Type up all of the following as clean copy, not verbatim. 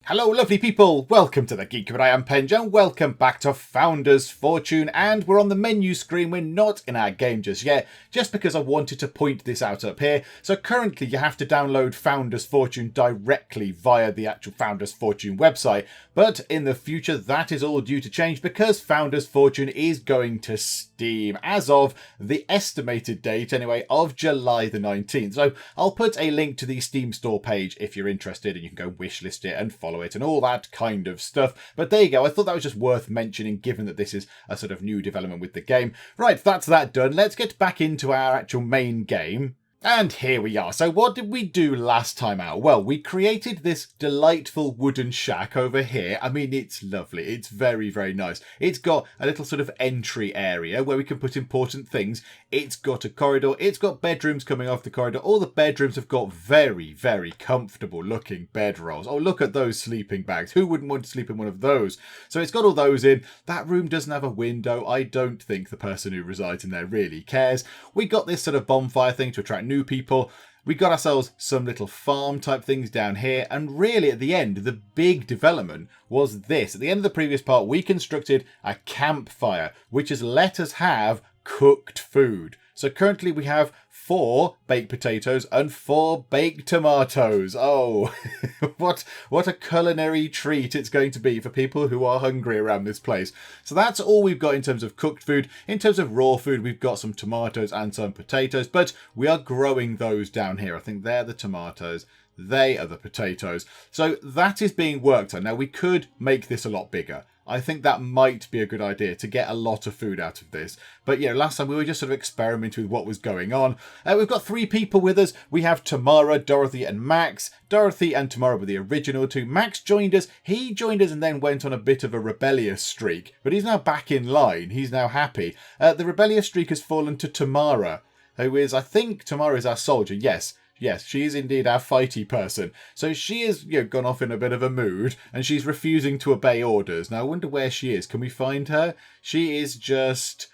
Hello lovely people, welcome to the Geek, but I am Penge and welcome back to Founder's Fortune, and we're on the menu screen, we're not in our game just yet, just because I wanted to point this out up here. So currently you have to download Founder's Fortune directly via the actual Founder's Fortune website, but in the future that is all due to change because Founder's Fortune is going to Steam as of the estimated date anyway of July the 19th. So I'll put a link to the Steam store page if you're interested and you can go wishlist it and follow it and all that kind of stuff. But there you go, I thought that was just worth mentioning given that this is a sort of new development with the game. Right, that's that done. Let's get back into our actual main game. And here we are. So what did we do last time out? Well, we created this delightful wooden shack over here. I mean, it's lovely. It's very, very nice. It's got a little sort of entry area where we can put important things. It's got a corridor. It's got bedrooms coming off the corridor. All the bedrooms have got very, very comfortable looking bedrolls. Oh, look at those sleeping bags. Who wouldn't want to sleep in one of those? So it's got all those in. That room doesn't have a window. I don't think the person who resides in there really cares. We got this sort of bonfire thing to attract new people. We got ourselves some little farm type things down here, and really at the end the big development was this. At the end of the previous part we constructed a campfire which has let us have cooked food. So currently we have 4 baked potatoes and 4 baked tomatoes. Oh, what a culinary treat it's going to be for people who are hungry around this place. So that's all we've got in terms of cooked food. In terms of raw food, we've got some tomatoes and some potatoes, but we are growing those down here. I think they're the tomatoes. They are the potatoes. So that is being worked on. Now, we could make this a lot bigger. I think that might be a good idea to get a lot of food out of this. But yeah, last time we were just sort of experimenting with what was going on. We've got 3 people with us. We have Tamara, Dorothy and Max. Dorothy and Tamara were the original 2. Max joined us. He joined us and then went on a bit of a rebellious streak. But he's now back in line. He's now happy. The rebellious streak has fallen to Tamara, who is, I think Tamara is our soldier. Yes, she is indeed our fighty person. So she has gone off in a bit of a mood and she's refusing to obey orders. Now I wonder where she is. Can we find her? She's just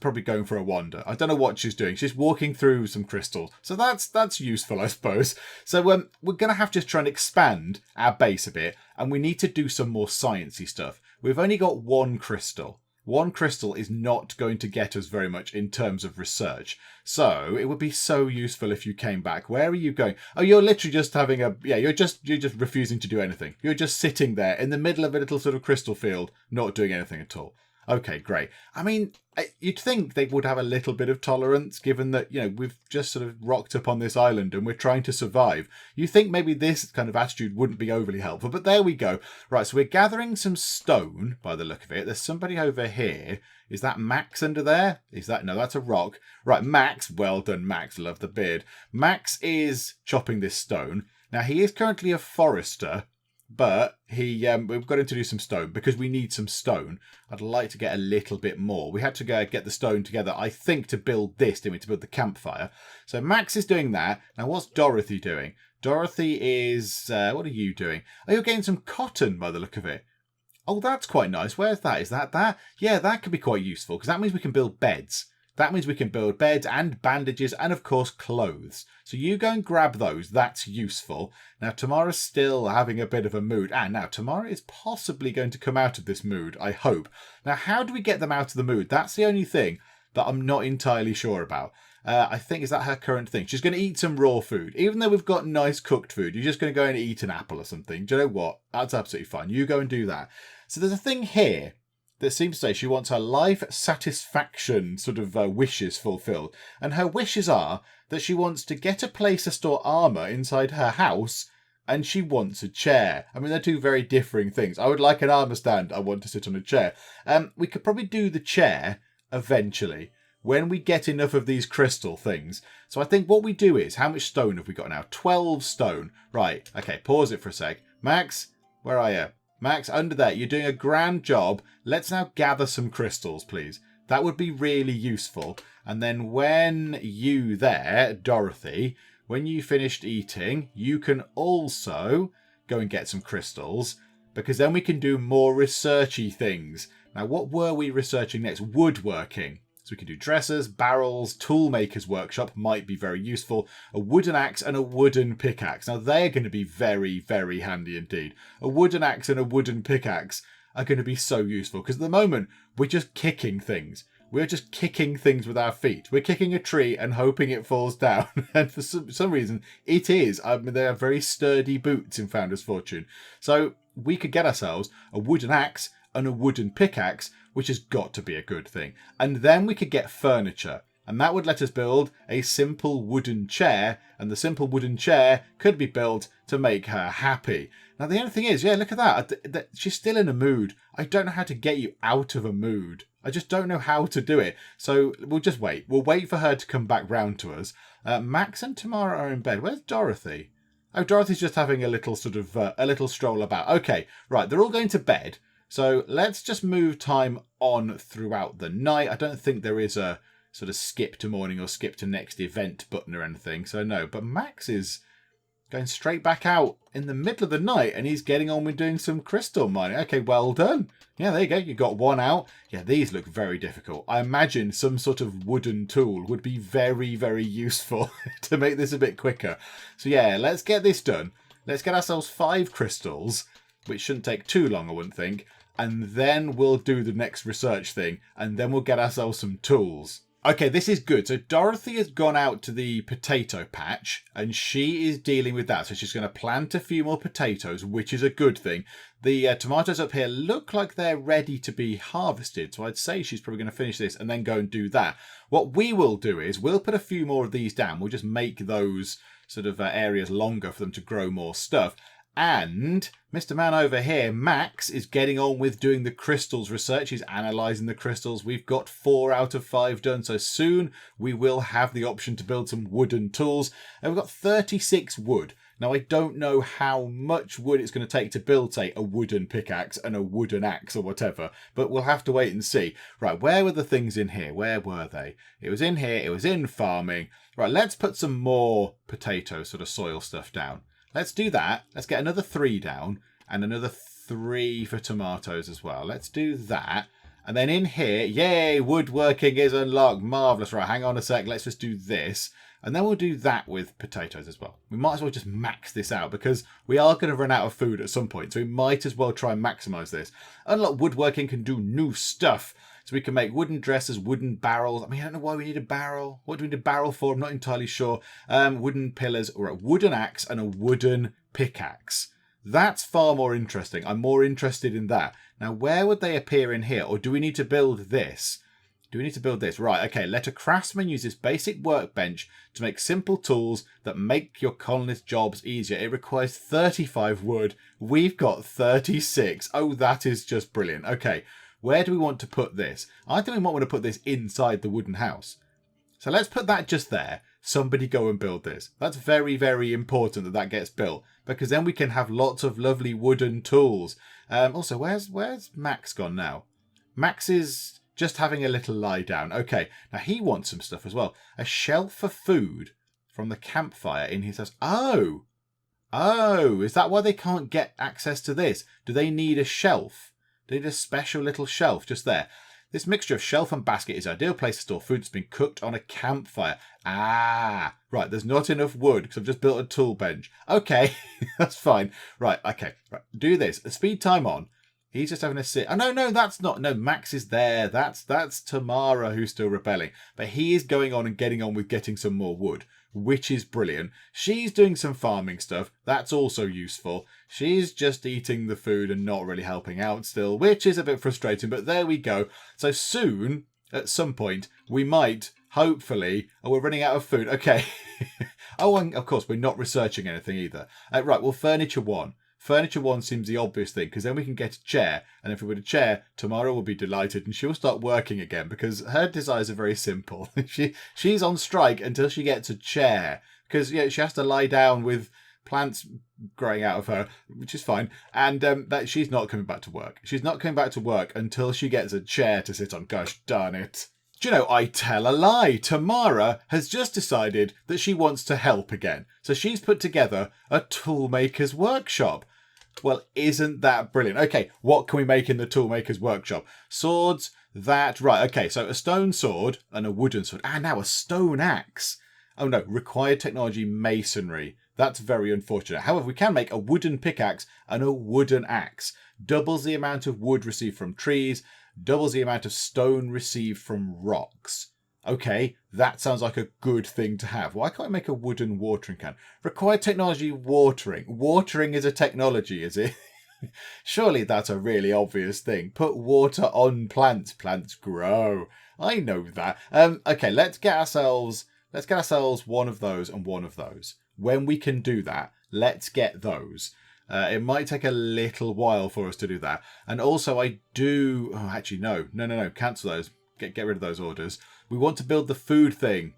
probably going for a wander. I don't know what she's doing. She's walking through some crystals. So that's useful, I suppose. So we're going to have to try and expand our base a bit, and we need to do some more sciencey stuff. We've only got 1 crystal. 1 crystal is not going to get us very much in terms of research. So it would be so useful if you came back. Where are you going? Oh, you're literally just having you're just refusing to do anything. You're just sitting there in the middle of a little sort of crystal field, not doing anything at all. Okay, great. I mean, you'd think they would have a little bit of tolerance given that, we've just sort of rocked up on this island and we're trying to survive. You think maybe this kind of attitude wouldn't be overly helpful, but there we go. Right, so we're gathering some stone by the look of it. There's somebody over here. Is that Max under there? No, that's a rock. Right, Max. Well done, Max. Love the beard. Max is chopping this stone. Now, he is currently a forester, but we've got him to do some stone because we need some stone. I'd like to get a little bit more. We had to go get the stone together, I think, to build this, didn't we? To build the campfire. So Max is doing that. Now, what's Dorothy doing? Dorothy is... what are you doing? Oh, you're getting some cotton by the look of it. Oh, that's quite nice. Where's that? Is that? Yeah, that could be quite useful because that means we can build beds. That means we can build beds and bandages and, of course, clothes. So you go and grab those. That's useful. Now, Tamara's still having a bit of a mood. And now, Tamara is possibly going to come out of this mood, I hope. Now, how do we get them out of the mood? That's the only thing that I'm not entirely sure about. I think, is that her current thing? She's going to eat some raw food. Even though we've got nice cooked food, you're just going to go and eat an apple or something. Do you know what? That's absolutely fine. You go and do that. So there's a thing here that seems to say she wants her life satisfaction sort of wishes fulfilled. And her wishes are that she wants to get a place to store armour inside her house, and she wants a chair. I mean, they're 2 very differing things. I would like an armour stand. I want to sit on a chair. We could probably do the chair eventually when we get enough of these crystal things. So I think what we do is, how much stone have we got now? 12 stone. Right, okay, pause it for a sec. Max, where are you? Max, under there, you're doing a grand job. Let's now gather some crystals, please. That would be really useful. And then when you there, Dorothy, when you finished eating, you can also go and get some crystals, because then we can do more researchy things. Now, what were we researching next? Woodworking. So we can do dressers, barrels, toolmaker's workshop might be very useful. A wooden axe and a wooden pickaxe. Now they're going to be very, very handy indeed. A wooden axe and a wooden pickaxe are going to be so useful because at the moment we're just kicking things. We're just kicking things with our feet. We're kicking a tree and hoping it falls down. And for some reason, it is. I mean, they are very sturdy boots in Founder's Fortune. So we could get ourselves a wooden axe and a wooden pickaxe, which has got to be a good thing. And then we could get furniture. And that would let us build a simple wooden chair. And the simple wooden chair could be built to make her happy. Now, the only thing is, yeah, look at that. She's still in a mood. I don't know how to get you out of a mood. I just don't know how to do it. So we'll just wait. We'll wait for her to come back round to us. Max and Tamara are in bed. Where's Dorothy? Oh, Dorothy's just having a little sort of, a little stroll about. Okay, right. They're all going to bed. So let's just move time on throughout the night. I don't think there is a sort of skip to morning or skip to next event button or anything. So no, but Max is going straight back out in the middle of the night and he's getting on with doing some crystal mining. Okay, well done. Yeah, there you go. You got one out. Yeah, these look very difficult. I imagine some sort of wooden tool would be very, very useful to make this a bit quicker. So yeah, let's get this done. Let's get ourselves 5 crystals, which shouldn't take too long, I wouldn't think. And then we'll do the next research thing. And then we'll get ourselves some tools. Okay, this is good. So Dorothy has gone out to the potato patch and she is dealing with that. So she's going to plant a few more potatoes, which is a good thing. The tomatoes up here look like they're ready to be harvested. So I'd say she's probably going to finish this and then go and do that. What we will do is we'll put a few more of these down. We'll just make those sort of areas longer for them to grow more stuff. And Mr. Man over here, Max, is getting on with doing the crystals research. He's analysing the crystals. We've got 4 out of 5 done. So soon we will have the option to build some wooden tools. And we've got 36 wood. Now, I don't know how much wood it's going to take to build, say, a wooden pickaxe and a wooden axe or whatever. But we'll have to wait and see. Right, where were the things in here? Where were they? It was in here. It was in farming. Right, let's put some more potato sort of soil stuff down. Let's do that. Let's get another 3 down and another 3 for tomatoes as well. Let's do that. And then in here, yay, woodworking is unlocked. Marvellous. Right, hang on a sec. Let's just do this. And then we'll do that with potatoes as well. We might as well just max this out because we are going to run out of food at some point. So we might as well try and maximize this. Unlock woodworking can do new stuff. So we can make wooden dressers, wooden barrels. I mean, I don't know why we need a barrel. What do we need a barrel for? I'm not entirely sure. Wooden pillars or a wooden axe and a wooden pickaxe. That's far more interesting. I'm more interested in that. Now, where would they appear in here? Or do we need to build this? Do we need to build this? Right, okay. Let a craftsman use this basic workbench to make simple tools that make your colonist jobs easier. It requires 35 wood. We've got 36. Oh, that is just brilliant. Okay. Where do we want to put this? I think we might want to put this inside the wooden house. So let's put that just there. Somebody go and build this. That's very, very important that that gets built because then we can have lots of lovely wooden tools. Also, where's Max gone now? Max is just having a little lie down. Okay, now he wants some stuff as well. A shelf for food from the campfire in his house. Oh, is that why they can't get access to this? Do they need a shelf? They need a special little shelf just there. This mixture of shelf and basket is an ideal place to store food that's been cooked on a campfire. Ah, right. There's not enough wood because I've just built a tool bench. Okay, that's fine. Right, okay. Right, do this. Speed time on. He's just having a sit. Oh, no, that's not. No, Max is there. That's Tamara who's still rebelling. But he is going on and getting on with getting some more wood, which is brilliant. She's doing some farming stuff. That's also useful. She's just eating the food and not really helping out still, which is a bit frustrating. But there we go. So soon, at some point, we might, hopefully... Oh, we're running out of food. Okay. Oh, and of course, we're not researching anything either. Right, well, furniture 1. Furniture 1 seems the obvious thing because then we can get a chair. And if we put a chair, Tamara will be delighted and she'll start working again because her desires are very simple. She's on strike until she gets a chair because she has to lie down with plants growing out of her, which is fine. And that she's not coming back to work. She's not coming back to work until she gets a chair to sit on. Gosh darn it. Do you know, I tell a lie. Tamara has just decided that she wants to help again. So she's put together a toolmaker's workshop. Well, isn't that brilliant? Okay, what can we make in the toolmaker's workshop? Swords, that, right, okay, so a stone sword and a wooden sword. Ah, now a stone axe. Oh no, required technology masonry. That's very unfortunate. However, we can make a wooden pickaxe and a wooden axe. Doubles the amount of wood received from trees, doubles the amount of stone received from rocks. Okay, that sounds like a good thing to have. Why can't I make a wooden watering can? Required technology watering. Watering is a technology, is it? Surely that's a really obvious thing. Put water on plants. Plants grow. I know that. Okay, let's get ourselves one of those and one of those. When we can do that, let's get those. It might take a little while for us to do that. And also I do... Oh, actually, no. Cancel those. Get rid of those orders. We want to build the food thing.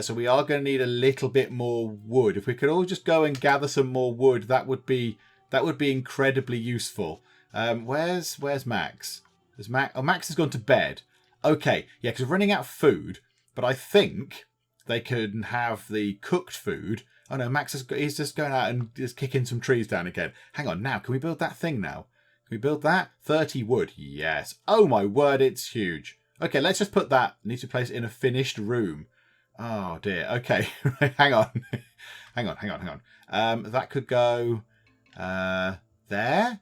So we are going to need a little bit more wood. If we could all just go and gather some more wood, that would be incredibly useful. Where's Max? Max has gone to bed. Okay, yeah, because we're running out of food. But I think they can have the cooked food. Oh no, he's just going out and just kicking some trees down again. Hang on, now, can we build that thing now? Can we build that? 30 wood, yes. Oh my word, it's huge. Okay, let's just put that. Need to place it in a finished room. Oh dear. Okay, hang on. hang on. That could go there.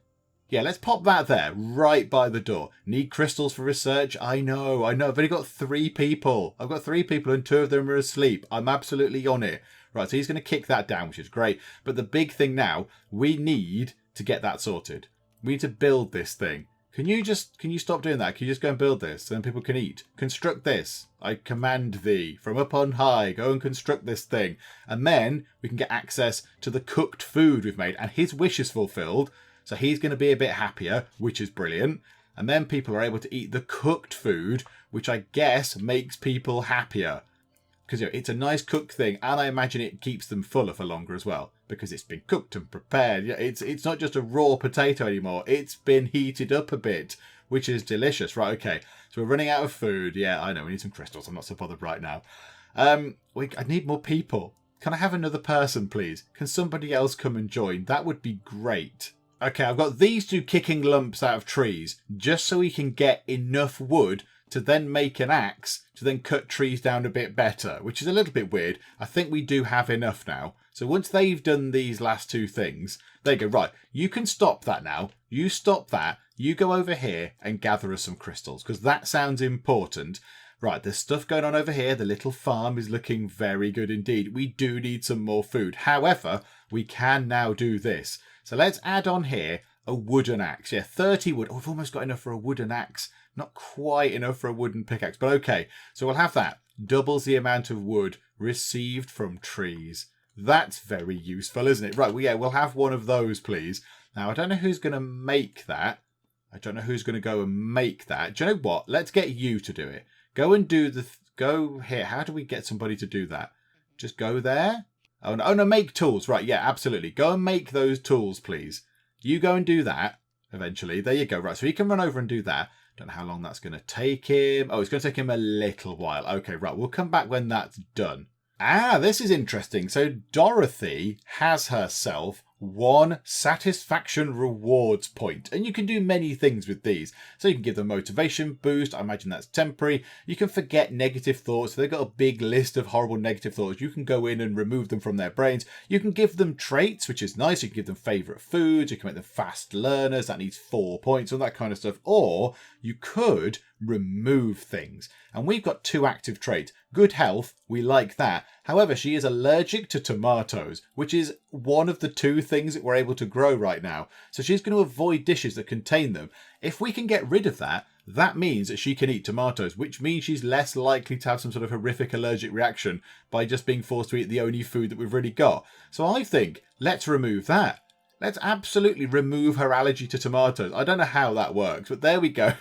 Yeah, let's pop that there, right by the door. Need crystals for research? I know. I've only got 3 people. I've got 3 people and 2 of them are asleep. I'm absolutely on it. Right, so he's going to kick that down, which is great. But the big thing now, we need to get that sorted. We need to build this thing. Can you stop doing that? Can you just go and build this so then people can eat? Construct this. I command thee from up on high. Go and construct this thing. And then we can get access to the cooked food we've made. And his wish is fulfilled. So he's going to be a bit happier, which is brilliant. And then people are able to eat the cooked food, which I guess makes people happier. Because it's a nice cooked thing, and I imagine it keeps them fuller for longer as well, because it's been cooked and prepared. It's not just a raw potato anymore. It's been heated up a bit, which is delicious. Right, okay. So we're running out of food. Yeah, I know. We need some crystals. I'm not so bothered right now. I need more people. Can I have another person, please? Can somebody else come and join? That would be great. Okay, I've got these 2 kicking lumps out of trees, just so we can get enough wood to then make an axe to then cut trees down a bit better, which is a little bit weird. I think we do have enough now. So once they've done these last 2 things, they go, right, you can stop that now. You stop that. You go over here and gather us some crystals, because that sounds important. Right, there's stuff going on over here. The little farm is looking very good indeed. We do need some more food. However, we can now do this. So let's add on here a wooden axe. Yeah, 30 wood. Oh, we've almost got enough for a wooden axe. Not quite enough for a wooden pickaxe, but okay. So we'll have that. Doubles the amount of wood received from trees. That's very useful, isn't it? Right, well, yeah, we'll have one of those, please. Now, I don't know who's going to make that. I don't know who's going to go and make that. Do you know what? Let's get you to do it. Go and do the... go here. How do we get somebody to do that? Just go there? Oh, no, make tools. Right, yeah, absolutely. Go and make those tools, please. You go and do that eventually. There you go. Right, so he can run over and do that. Don't know how long that's going to take him. Oh, it's going to take him a little while. Okay, right. We'll come back when that's done. Ah, this is interesting. So Dorothy has herself 1 satisfaction rewards point. And you can do many things with these. So you can give them motivation boost. I imagine that's temporary. You can forget negative thoughts. So they've got a big list of horrible negative thoughts. You can go in and remove them from their brains. You can give them traits, which is nice. You can give them favourite foods. You can make them fast learners. That needs 4 points, all that kind of stuff. Or you could remove things. And we've got 2 active traits. Good health, we like that. However, she is allergic to tomatoes, which is one of the 2 things that we're able to grow right now. So she's going to avoid dishes that contain them. If we can get rid of that, that means that she can eat tomatoes, which means she's less likely to have some sort of horrific allergic reaction by just being forced to eat the only food that we've really got. So I think, let's remove that. Let's absolutely remove her allergy to tomatoes. I don't know how that works, but there we go.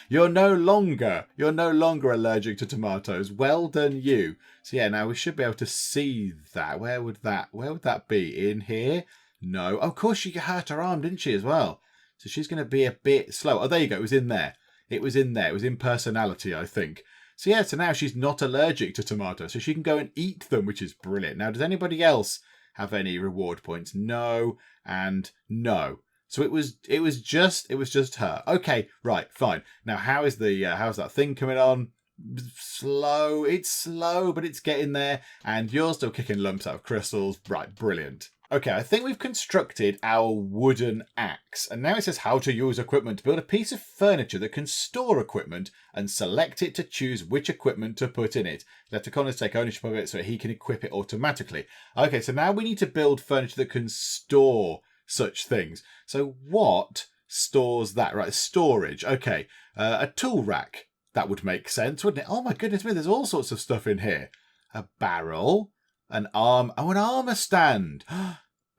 You're no longer allergic to tomatoes. Well done, you. So yeah, now we should be able to see that. Where would that be? In here? No. Oh, of course, she hurt her arm, didn't she, as well? So she's going to be a bit slow. Oh, there you go. It was in there. It was in there. It was in personality, I think. So yeah, so now she's not allergic to tomatoes. So she can go and eat them, which is brilliant. Now, does anybody else have any reward points? No, and no. So it was just her. Okay, right, fine. Now how's that thing coming on? Slow. It's slow, but it's getting there. And you're still kicking lumps out of crystals. Right, brilliant. Okay, I think we've constructed our wooden axe. And now it says how to use equipment to build a piece of furniture that can store equipment and select it to choose which equipment to put in it. Let the colonist take ownership of it so he can equip it automatically. Okay, so now we need to build furniture that can store such things. So what stores that? Right, storage. Okay, a tool rack. That would make sense, wouldn't it? Oh my goodness me, there's all sorts of stuff in here. A barrel, an armor stand.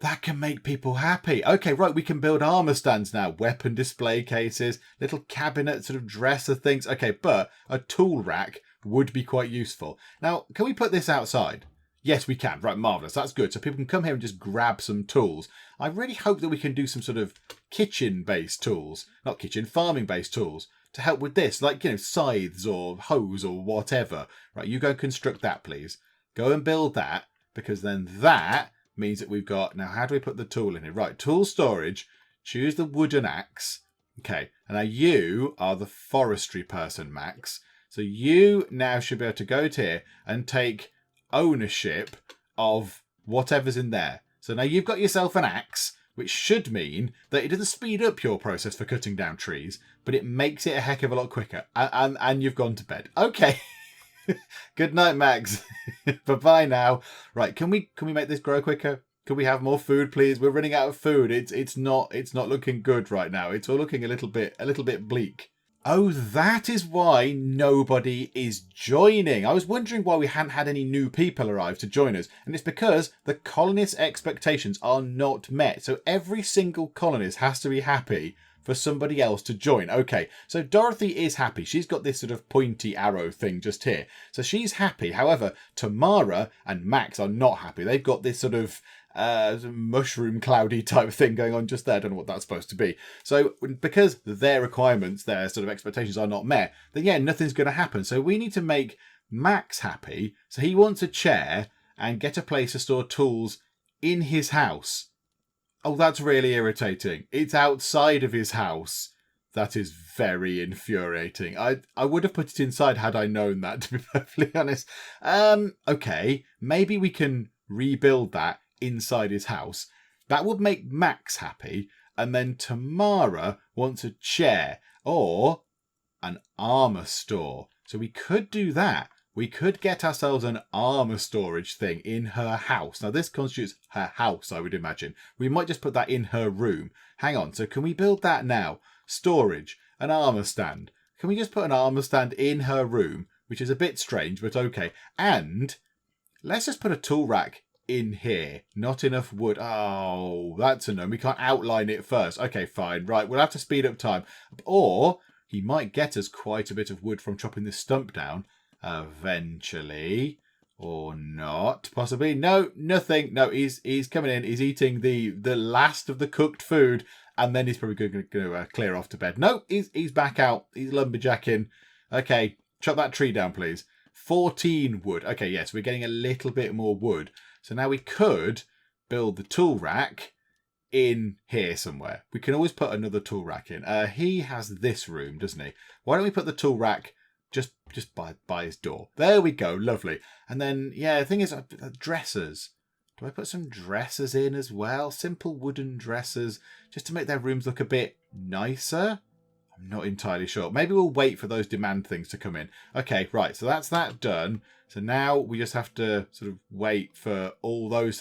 That can make people happy. Okay, right, we can build armor stands now. Weapon display cases, little cabinet sort of dresser things. Okay, but a tool rack would be quite useful. Now, can we put this outside? Yes, we can. Right, marvellous. That's good. So people can come here and just grab some tools. I really hope that we can do some sort of kitchen-based tools. Not kitchen, farming-based tools to help with this. Like, scythes or hoes or whatever. Right, you go and construct that, please. Go and build that, because then that means that we've got... Now, how do we put the tool in here? Right, tool storage. Choose the wooden axe. Okay, and now you are the forestry person, Max. So you now should be able to go to here and take ownership of whatever's in there. So now you've got yourself an axe, which should mean that it doesn't speed up your process for cutting down trees, but it makes it a heck of a lot quicker. And you've gone to bed. Okay. Good night, Max. Bye-bye now. Right, can we make this grow quicker? Can we have more food, please? We're running out of food. It's not looking good right now. It's all looking a little bit bleak. Oh, that is why nobody is joining. I was wondering why we hadn't had any new people arrive to join us. And it's because the colonists' expectations are not met. So every single colonist has to be happy for somebody else to join. Okay, so Dorothy is happy. She's got this sort of pointy arrow thing just here. So she's happy. However, Tamara and Max are not happy. They've got this sort of mushroom cloudy type thing going on just there. I don't know what that's supposed to be. So because their requirements, their sort of expectations are not met, then yeah, nothing's going to happen. So we need to make Max happy. So he wants a chair and get a place to store tools in his house. Oh, that's really irritating. It's outside of his house. That is very infuriating. I would have put it inside had I known that, to be perfectly honest. Okay, maybe we can rebuild that inside his house. That would make Max happy. And then Tamara wants a chair or an armor store. So we could do that. We could get ourselves an armor storage thing in her house. Now, this constitutes her house, I would imagine. We might just put that in her room. Hang on. So can we build that now? Storage, an armor stand. Can we just put an armor stand in her room, which is a bit strange, but okay. And let's just put a tool rack in here. Not enough wood. Oh, that's a no. We can't outline it first. Okay, fine. Right, we'll have to speed up time. Or he might get us quite a bit of wood from chopping this stump down. Eventually, or not, possibly. No, nothing. No, he's coming in. He's eating the last of the cooked food, and then he's probably going to clear off to bed. No, he's back out. He's lumberjacking. Okay, chop that tree down, please. 14 wood. Okay, yes, we're getting a little bit more wood. So now we could build the tool rack in here somewhere. We can always put another tool rack in. He has this room, doesn't he? Why don't we put the tool rack just by his door? There we go, lovely. And then, yeah, the thing is, dressers. Do I put some dressers in as well? Simple wooden dressers, just to make their rooms look a bit nicer? I'm not entirely sure. Maybe we'll wait for those demand things to come in. Okay, right, so that's that done. So now we just have to sort of wait for all those...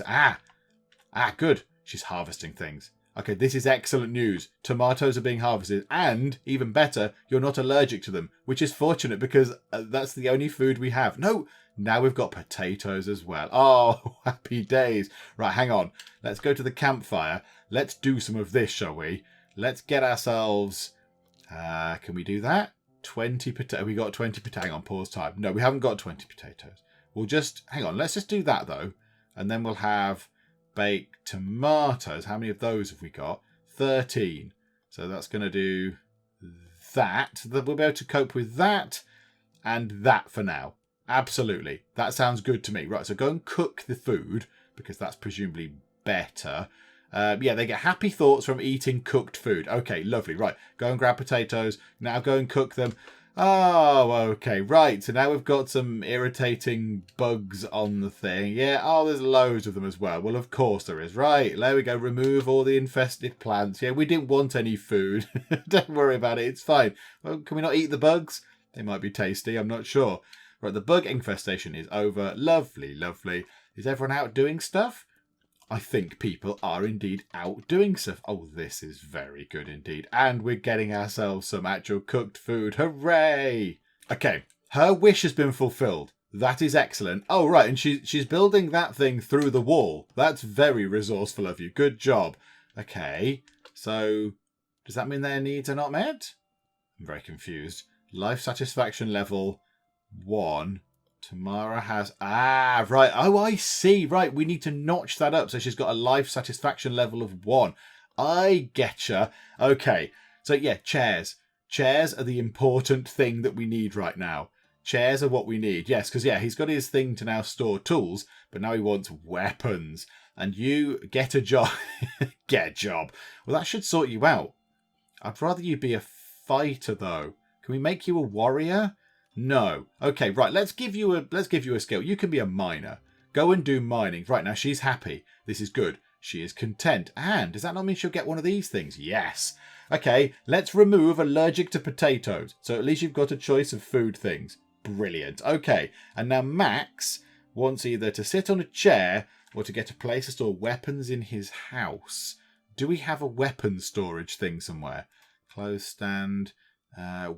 good. She's harvesting things. Okay, this is excellent news. Tomatoes are being harvested, and, even better, you're not allergic to them, which is fortunate because that's the only food we have. No, now we've got potatoes as well. Oh, happy days. Right, hang on. Let's go to the campfire. Let's do some of this, shall we? Let's get ourselves... can we do that? 20 potatoes. We got 20 potatoes. Hang on, pause time. No, we haven't got 20 potatoes. We'll just... Hang on, let's just do that, though. And then we'll have... baked tomatoes. How many of those have we got? 13. So that's going to do that. We'll be able to cope with that and that for now. Absolutely. That sounds good to me. Right, so go and cook the food because that's presumably better. Yeah, they get happy thoughts from eating cooked food. Okay, lovely. Right, go and grab potatoes. Now go and cook them. Oh, okay. Right, so now we've got some irritating bugs on the thing. Yeah, oh, there's loads of them as well. Well, of course there is. Right, there we go. Remove all the infested plants. Yeah, we didn't want any food. Don't worry about it. It's fine. Well, can we not eat the bugs? They might be tasty. I'm not sure. Right, the bug infestation is over. Lovely, lovely. Is everyone out doing stuff? I think people are indeed out doing stuff. Oh, this is very good indeed. And we're getting ourselves some actual cooked food. Hooray! Okay, her wish has been fulfilled. That is excellent. Oh, right, and she's building that thing through the wall. That's very resourceful of you. Good job. Okay, so does that mean their needs are not met? I'm very confused. Life satisfaction level 1. Tamara has... Ah, right. Oh, I see. Right, we need to notch that up. So she's got a life satisfaction level of 1. I getcha. Okay. So, yeah, chairs. Chairs are the important thing that we need right now. Chairs are what we need. Yes, because, yeah, he's got his thing to now store tools, but now he wants weapons. And you get a job. Get a job. Well, that should sort you out. I'd rather you be a fighter, though. Can we make you a warrior? No. Okay, right. Let's give you a skill. You can be a miner. Go and do mining. Right, now she's happy. This is good. She is content. And does that not mean she'll get one of these things? Yes. Okay, let's remove allergic to potatoes. So at least you've got a choice of food things. Brilliant. Okay, and now Max wants either to sit on a chair or to get a place to store weapons in his house. Do we have a weapon storage thing somewhere? Clothes stand,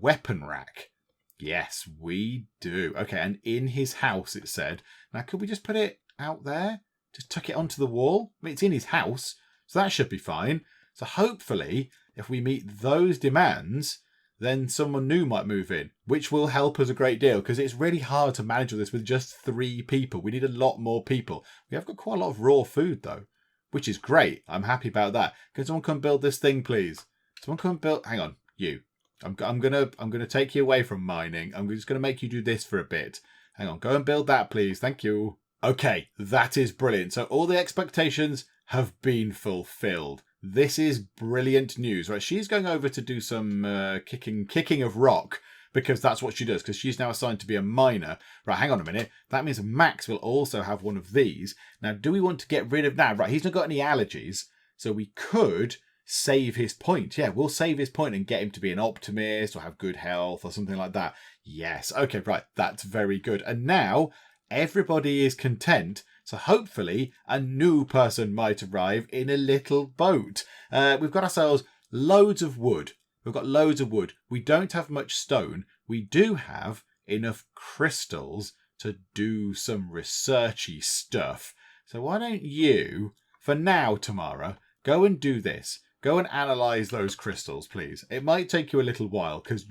weapon rack. Yes, we do. Okay, and in his house, it said. Now, could we just put it out there? Just tuck it onto the wall? I mean, it's in his house, so that should be fine. So hopefully, if we meet those demands, then someone new might move in, which will help us a great deal, because it's really hard to manage all this with just 3 people. We need a lot more people. We have got quite a lot of raw food, though, which is great. I'm happy about that. Can someone come build this thing, please? Someone come build... Hang on, you. I'm gonna take you away from mining. I'm just gonna make you do this for a bit. Hang on, go and build that, please. Thank you. Okay, that is brilliant. So all the expectations have been fulfilled. This is brilliant news, right? She's going over to do some kicking of rock, because that's what she does, because she's now assigned to be a miner. Right, hang on a minute. That means Max will also have one of these. Now, do we want to get rid of... Now, right, he's not got any allergies, so we could... save his point. Yeah, we'll save his point and get him to be an optimist or have good health or something like that. Yes. Okay, right. That's very good. And now everybody is content. So hopefully a new person might arrive in a little boat. We've got ourselves loads of wood. We've got loads of wood. We don't have much stone. We do have enough crystals to do some researchy stuff. So why don't you, for now, Tamara, go and do this. Go and analyse those crystals, please. It might take you a little while because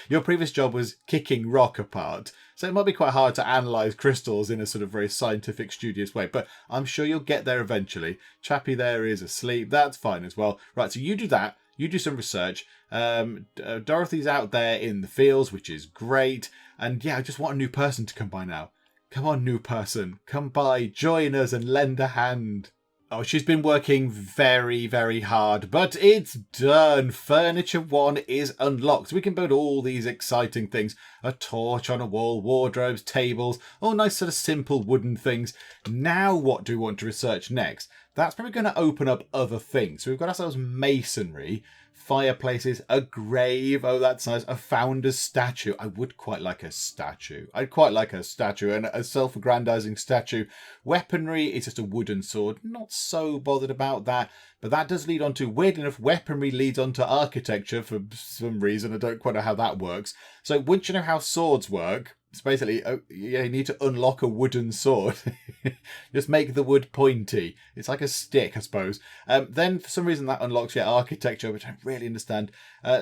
your previous job was kicking rock apart. So it might be quite hard to analyse crystals in a sort of very scientific, studious way. But I'm sure you'll get there eventually. Chappie there is asleep. That's fine as well. Right, so you do that. You do some research. Dorothy's out there in the fields, which is great. And yeah, I just want a new person to come by now. Come on, new person. Come by, join us and lend a hand. Oh, she's been working very, very hard, but it's done. Furniture 1 is unlocked. We can build all these exciting things. A torch on a wall, wardrobes, tables, all nice sort of simple wooden things. Now what do we want to research next? That's probably going to open up other things. So we've got ourselves masonry, fireplaces, a grave. Oh, that's nice. A founder's statue. I would quite like a statue. I'd quite like a statue and a self-aggrandizing statue. Weaponry is just a wooden sword. Not so bothered about that. But that does lead on to, weird enough, weaponry leads on to architecture for some reason. I don't quite know how that works. So once you know how swords work, it's basically, you need to unlock a wooden sword. Just make the wood pointy. It's like a stick, I suppose. Then, for some reason, that unlocks your architecture, which I don't really understand.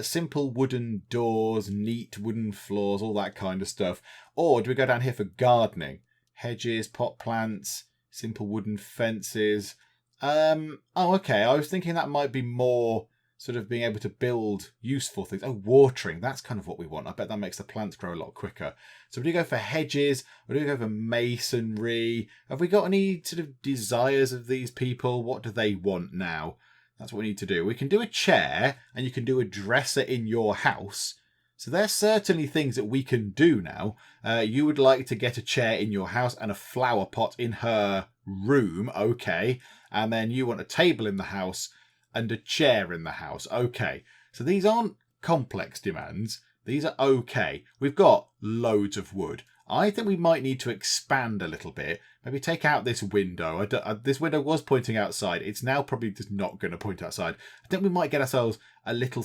Simple wooden doors, neat wooden floors, all that kind of stuff. Or do we go down here for gardening? Hedges, pot plants, simple wooden fences. Oh, okay. I was thinking that might be more sort of being able to build useful things. Oh, watering. That's kind of what we want. I bet that makes the plants grow a lot quicker. So we do go for hedges. We do go for masonry. Have we got any sort of desires of these people? What do they want now? That's what we need to do. We can do a chair and you can do a dresser in your house. So there's certainly things that we can do now. You would like to get a chair in your house and a flower pot in her room. Okay. And then you want a table in the house and a chair in the house. Okay. So these aren't complex demands. These are okay. We've got loads of wood. I think we might need to expand a little bit. Maybe take out this window. This window was pointing outside. It's now probably just not going to point outside. I think we might get ourselves a little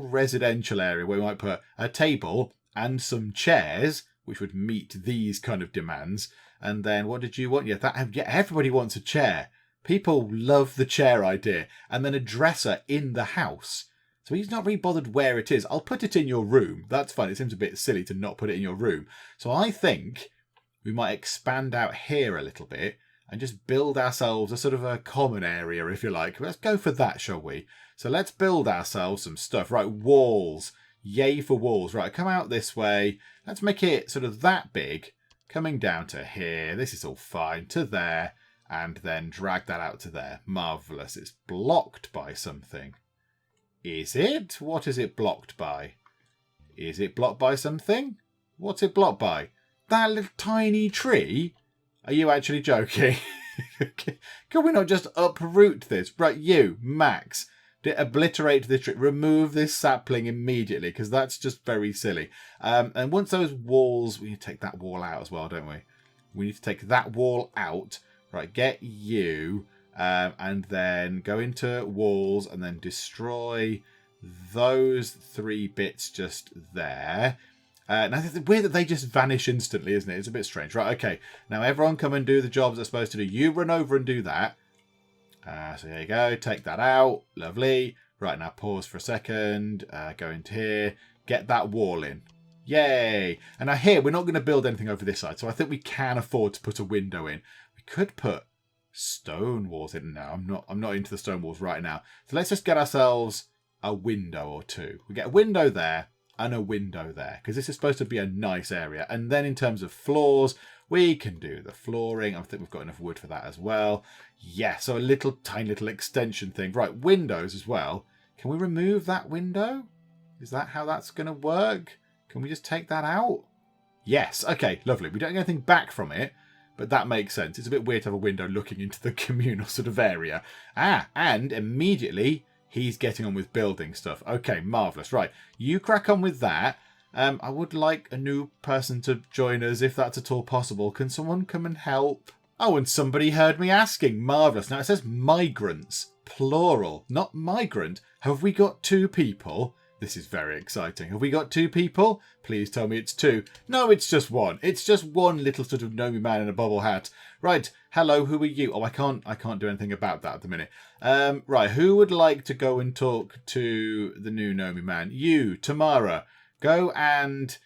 residential area where we might put a table and some chairs, which would meet these kind of demands. And then what did you want? Yeah, everybody wants a chair. People love the chair idea. And then a dresser in the house. So he's not really bothered where it is. I'll put it in your room. That's fine. It seems a bit silly to not put it in your room. So I think we might expand out here a little bit and just build ourselves a sort of a common area, if you like. Let's go for that, shall we? So let's build ourselves some stuff. Right, walls. Yay for walls. Right, come out this way. Let's make it sort of that big. Coming down to here. This is all fine. To there. And then drag that out to there. Marvellous. It's blocked by something. Is it? What is it blocked by? Is it blocked by something? What's it blocked by? That little tiny tree? Are you actually joking? Can we not just uproot this? Right, you, Max, obliterate this tree. Remove this sapling immediately, because that's just very silly. And once those walls... We need to take that wall out as well, don't we? We need to take that wall out. Right, get you... and then go into walls and then destroy those 3 bits just there. Now, it's weird that they just vanish instantly, isn't it? It's a bit strange. Right, okay. Now, everyone come and do the jobs they're supposed to do. You run over and do that. So there you go. Take that out. Lovely. Right, now pause for a second. Go into here. Get that wall in. Yay. And now here, we're not going to build anything over this side. So I think we can afford to put a window in. We could put stone walls in. No, I'm not into the stone walls right now. So let's just get ourselves a window or 2. We get a window there and a window there, because this is supposed to be a nice area. And then in terms of floors, we can do the flooring. I think we've got enough wood for that as well. Yeah, so a tiny little extension thing. Right, windows as well. Can we remove that window? Is that how that's going to work? Can we just take that out? Yes. Okay, lovely. We don't get anything back from it, but that makes sense. It's a bit weird to have a window looking into the communal sort of area. And immediately he's getting on with building stuff. Okay, marvellous. Right, you crack on with that. I would like a new person to join us, if that's at all possible. Can someone come and help? Oh, and somebody heard me asking. Marvellous. Now it says migrants, plural, not migrant. Have we got 2 people? This is very exciting. Have we got 2 people? Please tell me it's 2. No, it's just 1. It's just one little sort of gnomey man in a bubble hat. Right. Hello, who are you? Oh, I can't do anything about that at the minute. Right. Who would like to go and talk to the new gnomey man? You, Tamara. Go and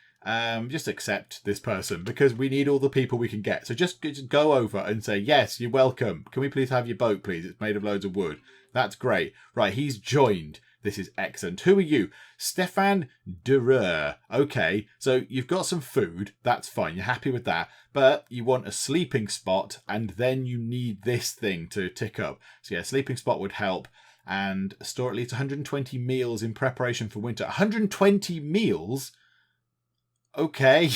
just accept this person, because we need all the people we can get. So just go over and say, yes, you're welcome. Can we please have your boat, please? It's made of loads of wood. That's great. Right. He's joined. This is excellent. Who are you? Stefan Durer. Okay, so you've got some food. That's fine. You're happy with that. But you want a sleeping spot, and then you need this thing to tick up. So yeah, sleeping spot would help. And store at least 120 meals in preparation for winter. 120 meals? Okay.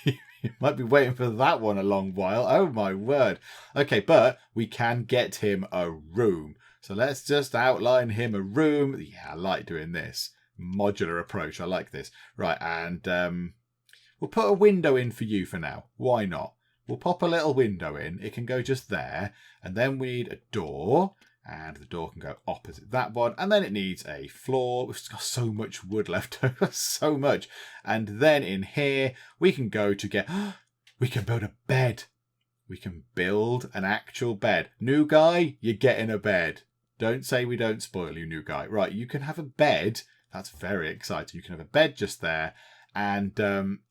You might be waiting for that one a long while. Oh my word. Okay, but we can get him a room. So let's just outline him a room. Yeah, I like doing this. Modular approach. I like this. Right, and we'll put a window in for you for now. Why not? We'll pop a little window in. It can go just there. And then we need a door. And the door can go opposite that one. And then it needs a floor. We've got so much wood left over. So much. And then in here, we can go to get... we can build a bed. We can build an actual bed. New guy, you're getting a bed. Don't say we don't spoil you, new guy. Right, you can have a bed. That's very exciting. You can have a bed just there. And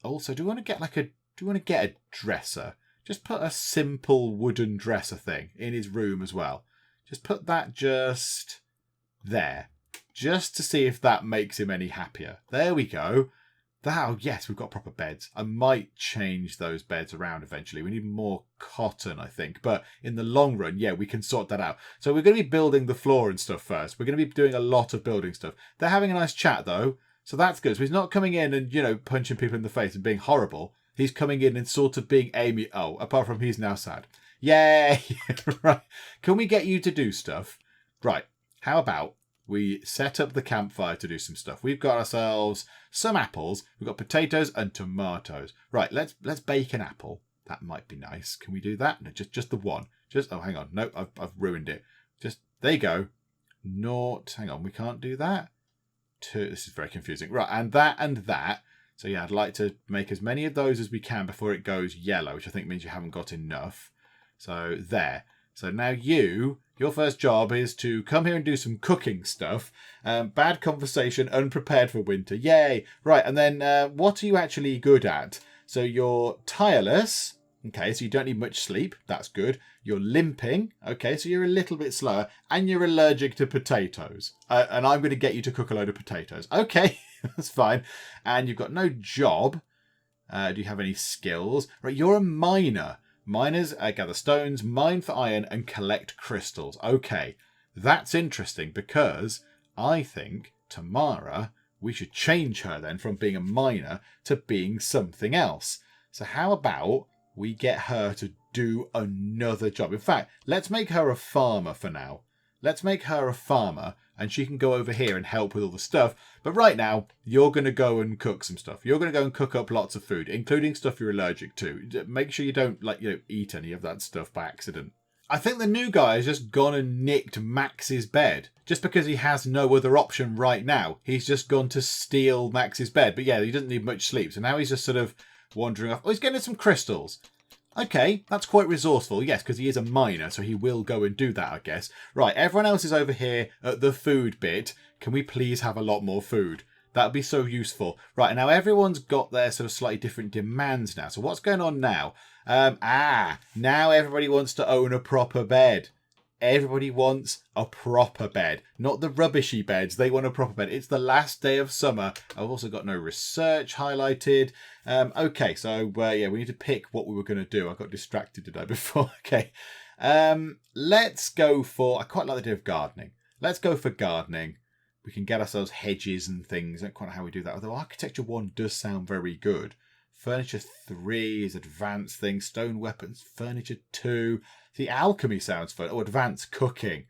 also, do we want to get a dresser? Just put a simple wooden dresser thing in his room as well. Just put that just there. just to see if that makes him any happier. There we go. Oh, yes, we've got proper beds. I might change those beds around eventually. We need more cotton, I think. But in the long run, yeah, we can sort that out. So we're going to be building the floor and stuff first. We're going to be doing a lot of building stuff. They're having a nice chat, though. So that's good. So he's not coming in and, punching people in the face and being horrible. He's coming in and sort of being Amy. Oh, apart from he's now sad. Yay! Right. Can we get you to do stuff? Right. How about we set up the campfire to do some stuff? We've got ourselves some apples. We've got potatoes and tomatoes. Right. Let's bake an apple. That might be nice. Can we do that? No, just the one. Oh, hang on. No, I've ruined it. There you go. Naught. Hang on. We can't do that. 2. This is very confusing. Right. And that. So yeah, I'd like to make as many of those as we can before it goes yellow, which I think means you haven't got enough. So there. So now your first job is to come here and do some cooking stuff. Bad conversation, unprepared for winter. Yay. Right. And then what are you actually good at? So you're tireless. Okay. So you don't need much sleep. That's good. You're limping. Okay. So you're a little bit slower and you're allergic to potatoes. And I'm going to get you to cook a load of potatoes. Okay. That's fine. And you've got no job. Do you have any skills? Right. You're a miner. Miners gather stones, mine for iron, and collect crystals. Okay, that's interesting because I think Tamara, we should change her then from being a miner to being something else. So how about we get her to do another job? In fact, let's make her a farmer for now. Let's make her a farmer and she can go over here and help with all the stuff. But right now, you're going to go and cook some stuff. You're going to go and cook up lots of food, including stuff you're allergic to. Make sure you don't eat any of that stuff by accident. I think the new guy has just gone and nicked Max's bed. Just because he has no other option right now. He's just gone to steal Max's bed. But yeah, he doesn't need much sleep. So now he's just sort of wandering off. Oh, he's getting some crystals. Okay, that's quite resourceful. Yes, because he is a miner, so he will go and do that, I guess. Right, everyone else is over here at the food bit. Can we please have a lot more food? That would be so useful. Right, and now everyone's got their sort of slightly different demands now. So what's going on now? Now everybody wants to own a proper bed. Everybody wants a proper bed. Not the rubbishy beds. They want a proper bed. It's the last day of summer. I've also got no research highlighted. Okay, so yeah, we need to pick what we were going to do. I got distracted today before. Okay. Let's go for... I quite like the idea of gardening. Let's go for gardening. We can get ourselves hedges and things. I don't quite know how we do that. Although Architecture 1 does sound very good. Furniture 3 is advanced things. Stone weapons. Furniture 2... The alchemy sounds fun. Oh, advanced cooking.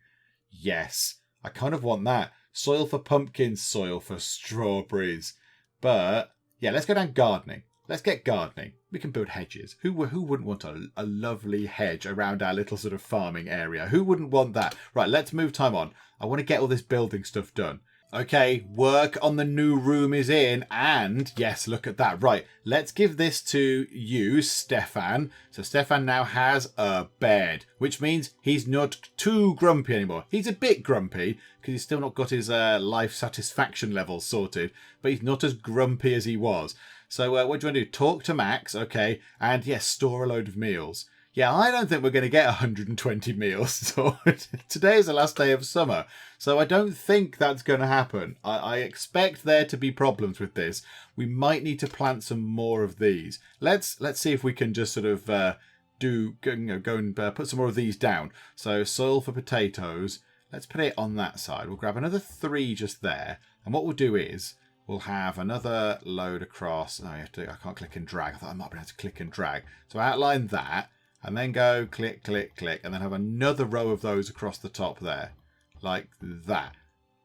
Yes. I kind of want that. Soil for pumpkins, soil for strawberries. But, yeah, let's go down gardening. Let's get gardening. We can build hedges. Who wouldn't want a lovely hedge around our little sort of farming area? Who wouldn't want that? Right, let's move time on. I want to get all this building stuff done. Okay, work on the new room is in, and yes, look at that. Right, let's give this to you, Stefan. So Stefan now has a bed, which means he's not too grumpy anymore. He's a bit grumpy because he's still not got his life satisfaction level sorted, but he's not as grumpy as he was. So what do you want to do? Talk to Max, okay, and yes, store a load of meals. Yeah, I don't think we're going to get 120 meals sorted. Today is the last day of summer, so I don't think that's going to happen. I expect there to be problems with this. We might need to plant some more of these. Let's see if we can just sort of go and put some more of these down. So soil for potatoes. Let's put it on that side. We'll grab another 3 just there, and what we'll do is we'll have another load across. Oh, I can't click and drag. I thought I might be able to click and drag. So outline that. And then go click, click, click. And then have another row of those across the top there. Like that.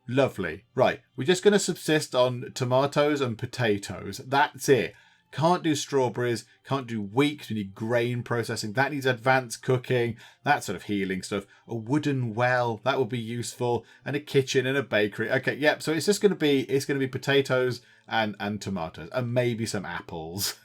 Lovely. Right. We're just going to subsist on tomatoes and potatoes. That's it. Can't do strawberries. Can't do wheat. We need grain processing. That needs advanced cooking. That sort of healing stuff. A wooden well. That will be useful. And a kitchen and a bakery. Okay. Yep. So it's just going to be, potatoes and tomatoes. And maybe some apples.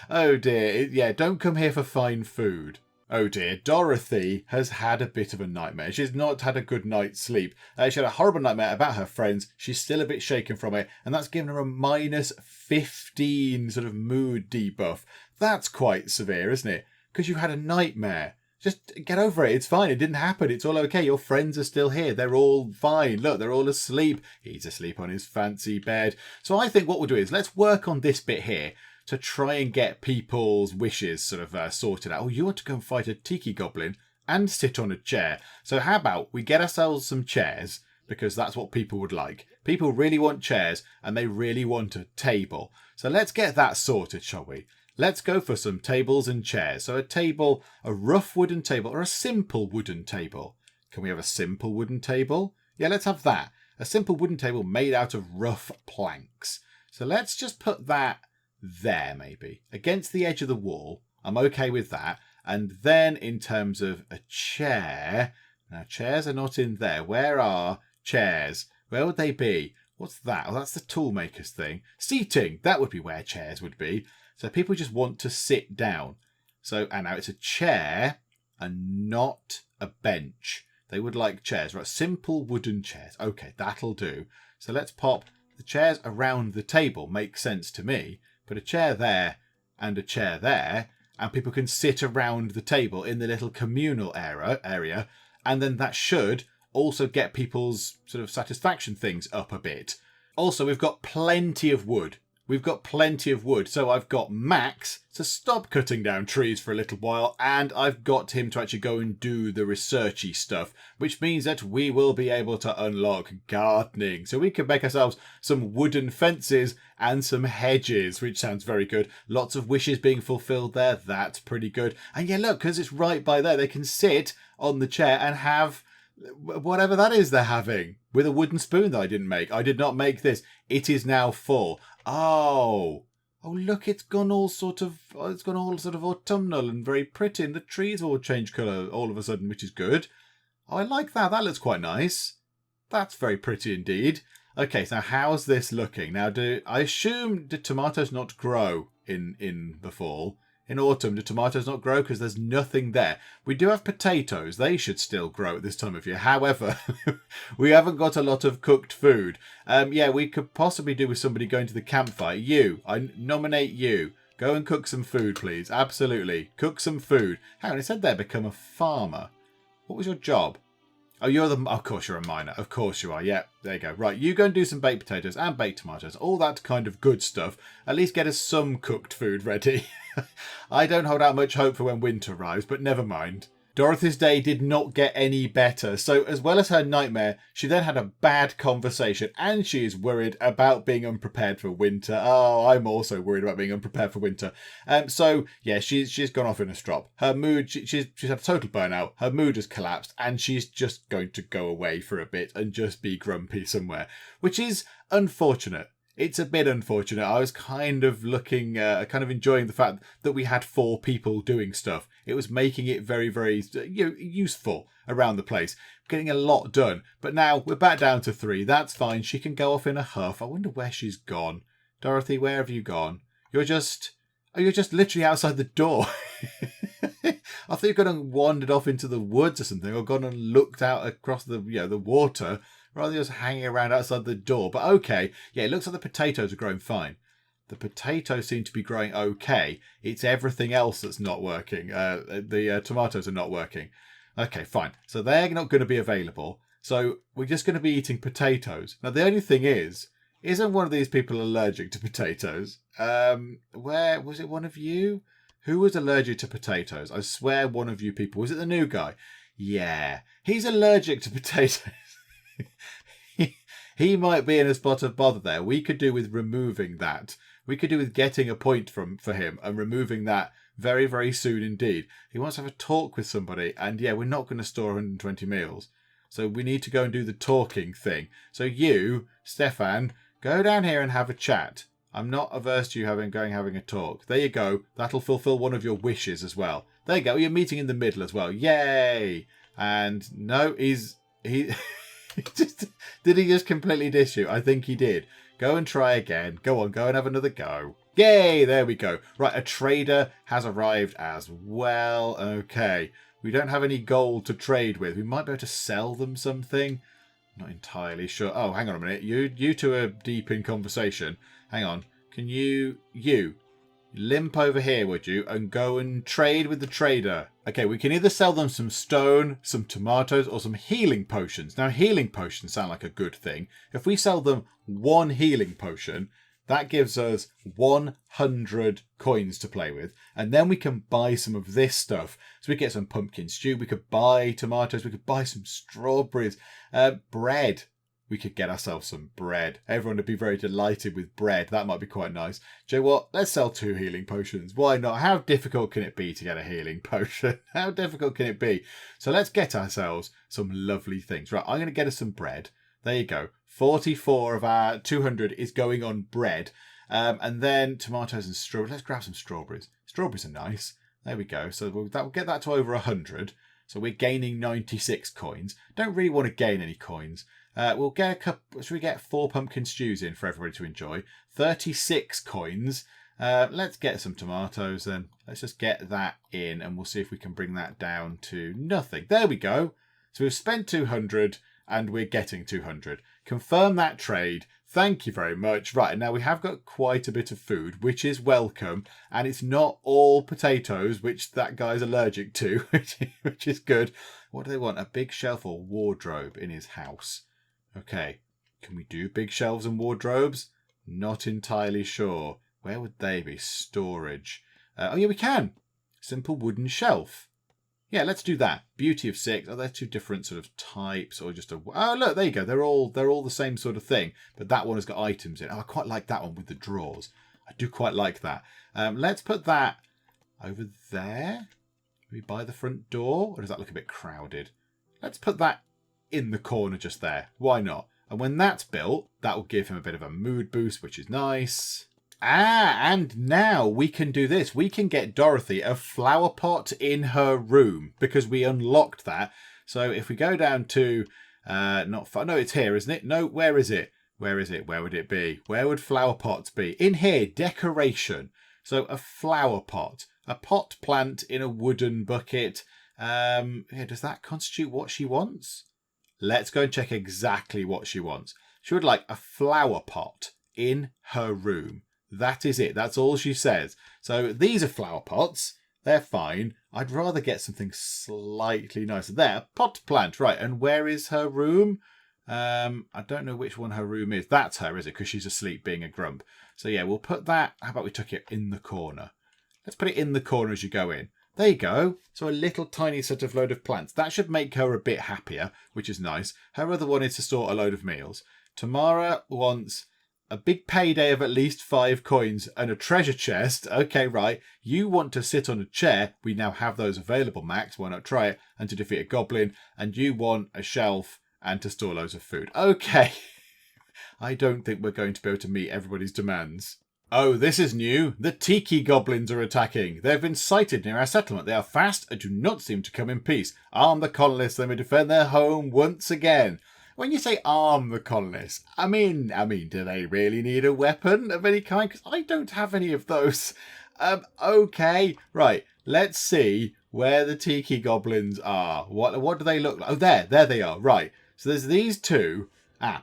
Oh dear. Yeah. Don't come here for fine food. Oh dear, Dorothy has had a bit of a nightmare. She's not had a good night's sleep. She had a horrible nightmare about her friends. She's still a bit shaken from it, and that's given her a -15 sort of mood debuff. That's quite severe, isn't it? Because you had a nightmare. Just get over it. It's fine. It didn't happen. It's all okay. Your friends are still here. They're all fine. Look, they're all asleep. He's asleep on his fancy bed. So I think what we'll do is let's work on this bit here to try and get people's wishes sort of sorted out. Oh, you want to go and fight a Tikigoblin and sit on a chair. So how about we get ourselves some chairs, because that's what people would like. People really want chairs and they really want a table. So let's get that sorted, shall we? Let's go for some tables and chairs. So a table, a rough wooden table or a simple wooden table. Can we have a simple wooden table? Yeah, let's have that. A simple wooden table made out of rough planks. So let's just put that there maybe against the edge of the wall. I'm okay with that. And then in terms of a chair, now chairs are not in there. Where are chairs? Where would they be? What's that? Oh, that's the toolmaker's thing. Seating, that would be where chairs would be. So people just want to sit down. So, and now it's a chair and not a bench. They would like chairs, right? Simple wooden chairs. Okay, that'll do. So let's pop the chairs around the table. Makes sense to me. Put a chair there and a chair there, and people can sit around the table in the little communal area, and then that should also get people's sort of satisfaction things up a bit. Also, we've got plenty of wood. We've got plenty of wood. So I've got Max to stop cutting down trees for a little while, and I've got him to actually go and do the researchy stuff, which means that we will be able to unlock gardening. So we can make ourselves some wooden fences and some hedges, which sounds very good. Lots of wishes being fulfilled there. That's pretty good. And yeah, look, because it's right by there, they can sit on the chair and have whatever that is they're having with a wooden spoon that I didn't make. I did not make this. It is now full. Oh, look, it's gone all sort of autumnal and very pretty, and the trees all change colour all of a sudden, which is good. Oh, I like that. That looks quite nice. That's very pretty indeed. Okay, so how's this looking? Now, I assume do tomatoes not grow in the fall? In autumn, do tomatoes not grow? Because there's nothing there. We do have potatoes. They should still grow at this time of year. However, we haven't got a lot of cooked food. Yeah, we could possibly do with somebody going to the campfire. You, I nominate you. Go and cook some food, please. Absolutely. Cook some food. Hang on, it said there, become a farmer. What was your job? Oh, of course you're a miner. Of course you are. Yeah, there you go. Right, you go and do some baked potatoes and baked tomatoes. All that kind of good stuff. At least get us some cooked food ready. I don't hold out much hope for when winter arrives, but never mind. Dorothy's day did not get any better. So as well as her nightmare, she then had a bad conversation, and she is worried about being unprepared for winter. Oh, I'm also worried about being unprepared for winter. So yeah, she's gone off in a strop. Her mood, she's had a total burnout. Her mood has collapsed, and she's just going to go away for a bit and just be grumpy somewhere, which is unfortunate. It's a bit unfortunate. I was kind of enjoying the fact that we had 4 people doing stuff. It was making it very, very useful around the place, getting a lot done. But now we're back down to 3. That's fine. She can go off in a huff. I wonder where she's gone. Dorothy, where have you gone? You're just literally outside the door. I thought you'd gone and wandered off into the woods or something, or gone and looked out across the water, rather than just hanging around outside the door. But okay, yeah, it looks like the potatoes are growing fine. The potatoes seem to be growing okay. It's everything else that's not working. The tomatoes are not working. Okay, fine. So they're not going to be available. So we're just going to be eating potatoes. Now, the only thing is, isn't one of these people allergic to potatoes? Where was it? One of you? Who was allergic to potatoes? I swear one of you people. Was it the new guy? Yeah, he's allergic to potatoes. He might be in a spot of bother there. We could do with removing that. We could do with getting a point for him and removing that very, very soon indeed. He wants to have a talk with somebody, and yeah, we're not going to store 120 meals. So we need to go and do the talking thing. So you, Stefan, go down here and have a chat. I'm not averse to you having a talk. There you go. That'll fulfill one of your wishes as well. There you go. You're meeting in the middle as well. Yay! And no, he did he just completely dish you? I think he did. Go and try again. Go on, go and have another go. Yay! There we go. Right, a trader has arrived as well. Okay. We don't have any gold to trade with. We might be able to sell them something. Not entirely sure. Oh, hang on a minute. You two are deep in conversation. Hang on. Can you Limp over here, would you? And go and trade with the trader. Okay, we can either sell them some stone, some tomatoes, or some healing potions. Now, healing potions sound like a good thing. If we sell them one healing potion, that gives us 100 coins to play with. And then we can buy some of this stuff. So we get some pumpkin stew. We could buy tomatoes. We could buy some strawberries. Bread. We could get ourselves some bread. Everyone would be very delighted with bread. That might be quite nice. Do you know what? Let's sell 2 healing potions. Why not? How difficult can it be to get a healing potion? How difficult can it be? So let's get ourselves some lovely things. Right, I'm going to get us some bread. There you go. 44 of our 200 is going on bread. And then tomatoes and strawberries. Let's grab some strawberries. Strawberries are nice. There we go. So we'll get that to over 100. So we're gaining 96 coins. Don't really want to gain any coins. We'll get a couple. Should we get 4 pumpkin stews in for everybody to enjoy? 36 coins. Let's get some tomatoes then. Let's just get that in and we'll see if we can bring that down to nothing. There we go. So we've spent 200 and we're getting 200. Confirm that trade. Thank you very much. Right, and now we have got quite a bit of food, which is welcome. And it's not all potatoes, which that guy's allergic to, which is good. What do they want? A big shelf or wardrobe in his house? Okay, can we do big shelves and wardrobes? Not entirely sure. Where would they be? Storage. Oh yeah, we can. Simple wooden shelf. Yeah, let's do that. Beauty of 6. Are there 2 different sort of types or just a... Oh, look, there you go. They're all the same sort of thing. But that one has got items in. Oh, I quite like that one with the drawers. I do quite like that. Let's put that over there. Maybe by the front door. Or does that look a bit crowded? Let's put that in the corner just there. Why not? And when that's built, that will give him a bit of a mood boost, which is nice. And now we can do this. We can get Dorothy a flower pot in her room because we unlocked that. So if we go down to, not far, no, it's here, isn't it? No, where is it? Where is it? Where would it be? Where would flower pots be? In here, decoration. So a flower pot, a pot plant in a wooden bucket. Yeah, does that constitute what she wants? Let's go and check exactly what she wants. She would like a flower pot in her room. That is it. That's all she says. So these are flower pots. They're fine. I'd rather get something slightly nicer. There, pot plant. Right, and where is her room? I don't know which one her room is. That's her, is it? Because she's asleep being a grump. So yeah, we'll put that. How about we tuck it in the corner? Let's put it in the corner as you go in. There you go. So a little tiny sort of load of plants. That should make her a bit happier, which is nice. Her other one is to store a load of meals. Tamara wants a big payday of at least 5 coins and a treasure chest. Okay, right. You want to sit on a chair. We now have those available, Max. Why not try it? And to defeat a goblin. And you want a shelf and to store loads of food. Okay. I don't think we're going to be able to meet everybody's demands. Oh, this is new. The Tikigoblins are attacking. They have been sighted near our settlement. They are fast and do not seem to come in peace. Arm the colonists. They may defend their home once again. When you say arm the colonists, I mean, do they really need a weapon of any kind? Because I don't have any of those. Okay, right. Let's see where the Tikigoblins are. What do they look like? Oh, there they are. Right. So there's these 2.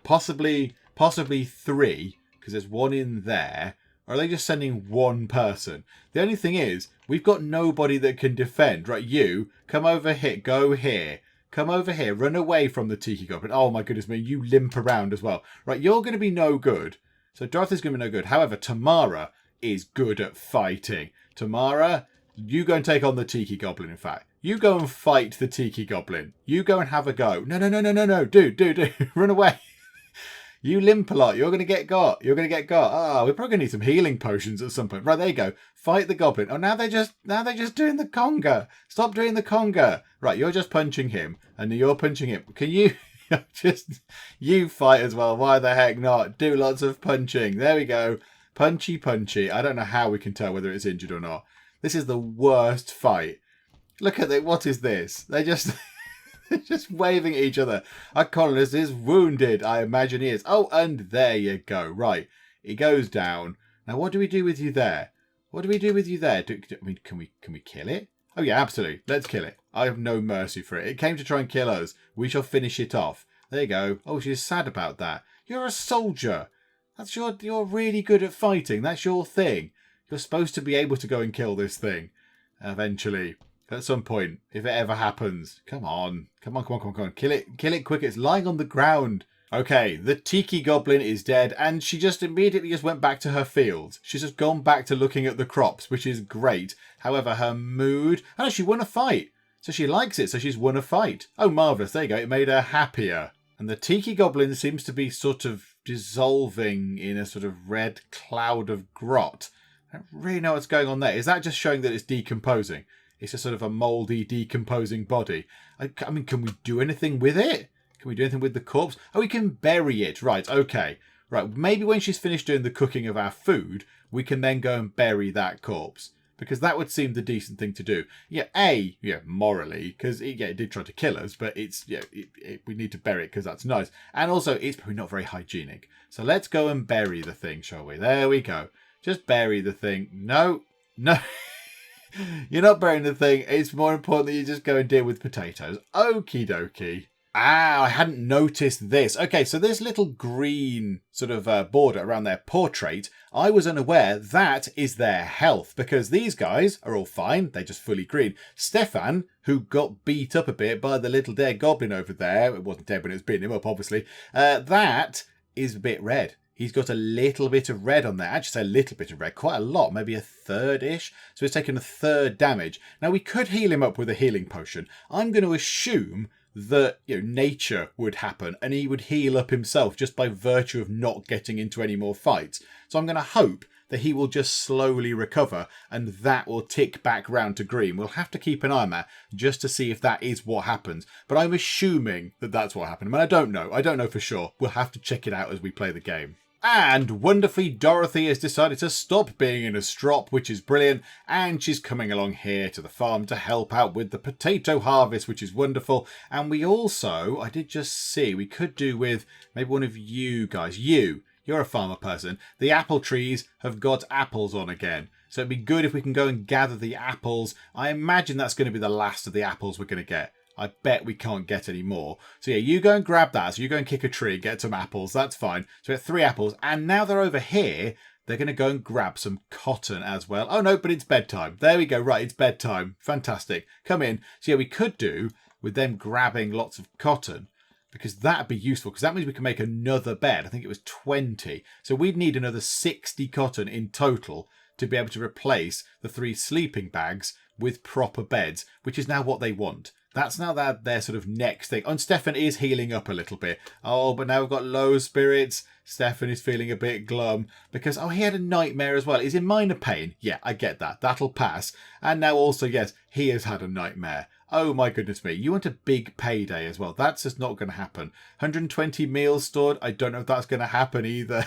Possibly 3, because there's one in there. Or are they just sending one person? The only thing is, we've got nobody that can defend. Right, you, come over here, go here. Come over here, run away from the Tikigoblin. Oh my goodness me, you limp around as well. Right, you're going to be no good. So Dorothy's going to be no good. However, Tamara is good at fighting. Tamara, you go and take on the Tikigoblin, in fact. You go and fight the Tikigoblin. You go and have a go. No. Do. Run away. You limp a lot. You're going to get got. We're probably going to need some healing potions at some point. Right, there you go. Fight the goblin. Oh, now they're just doing the conga. Stop doing the conga. Right, you're just punching him, and you're punching him. Can you you fight as well? Why the heck not? Do lots of punching. There we go. Punchy. I don't know how we can tell whether it's injured or not. This is the worst fight. Look at it. What is this? They're just waving at each other. Our colonist is wounded. I imagine he is. Oh, and there you go. Right. He goes down. Now, what do we do with you there? Can we kill it? Oh, yeah, absolutely. Let's kill it. I have no mercy for it. It came to try and kill us. We shall finish it off. There you go. Oh, she's sad about that. You're a soldier. You're really good at fighting. That's your thing. You're supposed to be able to go and kill this thing eventually. At some point, if it ever happens. Come on. Come on, come on, come on, come on. Kill it quick. It's lying on the ground. Okay, the Tikigoblin is dead, and she just immediately went back to her field. She's just gone back to looking at the crops, which is great. However, her mood... Oh, she won a fight. So she likes it, so she's won a fight. Oh, marvellous. There you go. It made her happier. And the Tikigoblin seems to be sort of dissolving in a sort of red cloud of grot. I don't really know what's going on there. Is that just showing that it's decomposing? It's a sort of a mouldy, decomposing body. I mean, can we do anything with it? Can we do anything with the corpse? Oh, we can bury it. Right, okay. Right, maybe when she's finished doing the cooking of our food, we can then go and bury that corpse. Because that would seem the decent thing to do. Yeah, morally, because it did try to kill us, but it's we need to bury it because that's nice. And also, it's probably not very hygienic. So let's go and bury the thing, shall we? There we go. Just bury the thing. No. You're not burying the thing. It's more important that you just go and deal with potatoes. Okie dokie. I hadn't noticed this. Okay, so this little green sort of border around their portrait, I was unaware that is their health, because these guys are all fine. They're just fully green. Stefan, who got beat up a bit by the little dead goblin over there, it wasn't dead when it was beating him up, obviously, that is a bit red. He's got a little bit of red on there. Actually, say a little bit of red. Quite a lot. Maybe a third-ish. So he's taken a third damage. Now, we could heal him up with a healing potion. I'm going to assume that nature would happen and he would heal up himself just by virtue of not getting into any more fights. So I'm going to hope that he will just slowly recover and that will tick back round to green. We'll have to keep an eye on that just to see if that is what happens. But I'm assuming that that's what happened. I mean, I don't know. I don't know for sure. We'll have to check it out as we play the game. And wonderfully, Dorothy has decided to stop being in a strop, which is brilliant. And she's coming along here to the farm to help out with the potato harvest, which is wonderful. And we also, I did just see, we could do with maybe one of you guys. You're a farmer person. The apple trees have got apples on again. So it'd be good if we can go and gather the apples. I imagine that's going to be the last of the apples we're going to get. I bet we can't get any more. So yeah, you go and grab that. So you go and kick a tree, get some apples. That's fine. So we have 3 apples. And now they're over here. They're going to go and grab some cotton as well. Oh no, but it's bedtime. There we go. Right, it's bedtime. Fantastic. Come in. So yeah, we could do with them grabbing lots of cotton, because that'd be useful, because that means we can make another bed. I think it was 20. So we'd need another 60 cotton in total to be able to replace the 3 sleeping bags with proper beds, which is now what they want. That's now their sort of next thing. And Stefan is healing up a little bit. Oh, but now we've got low spirits. Stefan is feeling a bit glum because, he had a nightmare as well. He's in minor pain. Yeah, I get that. That'll pass. And now also, yes, he has had a nightmare. Oh my goodness me. You want a big payday as well. That's just not going to happen. 120 meals stored. I don't know if that's going to happen either.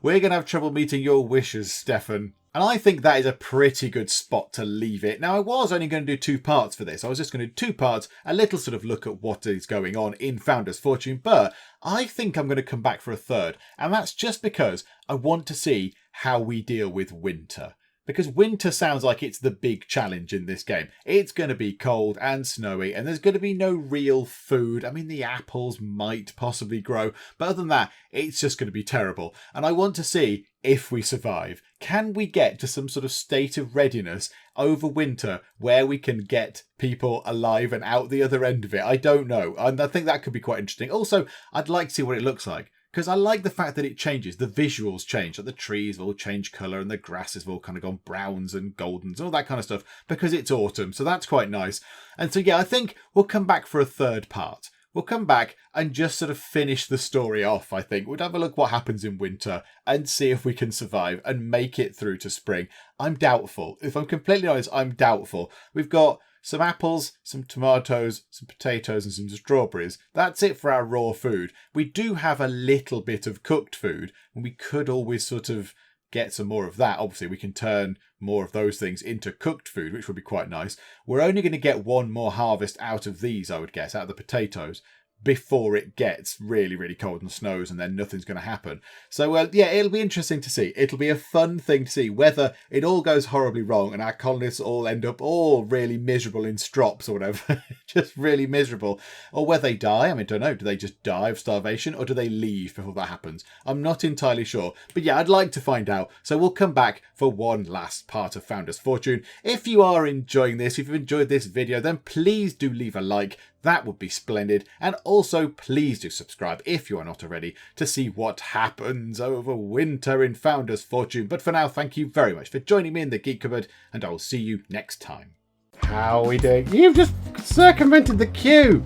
We're going to have trouble meeting your wishes, Stefan. And I think that is a pretty good spot to leave it. Now, I was only going to do 2 parts for this. I was just going to do 2 parts, a little sort of look at what is going on in Founder's Fortune. But I think I'm going to come back for a 3rd. And that's just because I want to see how we deal with winter. Because winter sounds like it's the big challenge in this game. It's going to be cold and snowy, and there's going to be no real food. I mean, the apples might possibly grow, but other than that, it's just going to be terrible. And I want to see if we survive. Can we get to some sort of state of readiness over winter where we can get people alive and out the other end of it? I don't know. And I think that could be quite interesting. Also, I'd like to see what it looks like, because I like the fact that it changes. The visuals change. Like the trees will change colour and the grasses have all kind of gone browns and goldens and all that kind of stuff because it's autumn. So that's quite nice. And so, yeah, I think we'll come back for a 3rd part. We'll come back and just sort of finish the story off, I think. We'll have a look what happens in winter and see if we can survive and make it through to spring. I'm doubtful. If I'm completely honest, I'm doubtful. We've got some apples, some tomatoes, some potatoes and some strawberries. That's it for our raw food. We do have a little bit of cooked food and we could always sort of get some more of that. Obviously, we can turn more of those things into cooked food, which would be quite nice. We're only going to get 1 more harvest out of these, I would guess, out of the potatoes. before it gets really, really cold and snows, and then nothing's going to happen. So, yeah, it'll be interesting to see. It'll be a fun thing to see whether it all goes horribly wrong and our colonists all end up all really miserable in strops or whatever, just really miserable, or whether they die. I mean, I don't know. Do they just die of starvation, or do they leave before that happens? I'm not entirely sure. But yeah, I'd like to find out. So we'll come back for one last part of Founder's Fortune. If you are enjoying this, if you've enjoyed this video, then please do leave a like. That would be splendid. And also, please do subscribe if you are not already to see what happens over winter in Founder's Fortune. But for now, thank you very much for joining me in the Geek Cupboard, and I will see you next time. How are we doing? You've just circumvented the queue.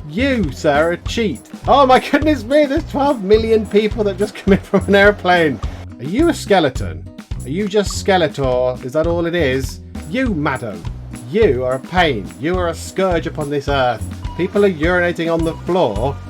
You, sir, a cheat. Oh my goodness me, there's 12 million people that just come in from an airplane. Are you a skeleton? Are you just Skeletor? Is that all it is? You, madam. You are a pain. You are a scourge upon this earth. People are urinating on the floor.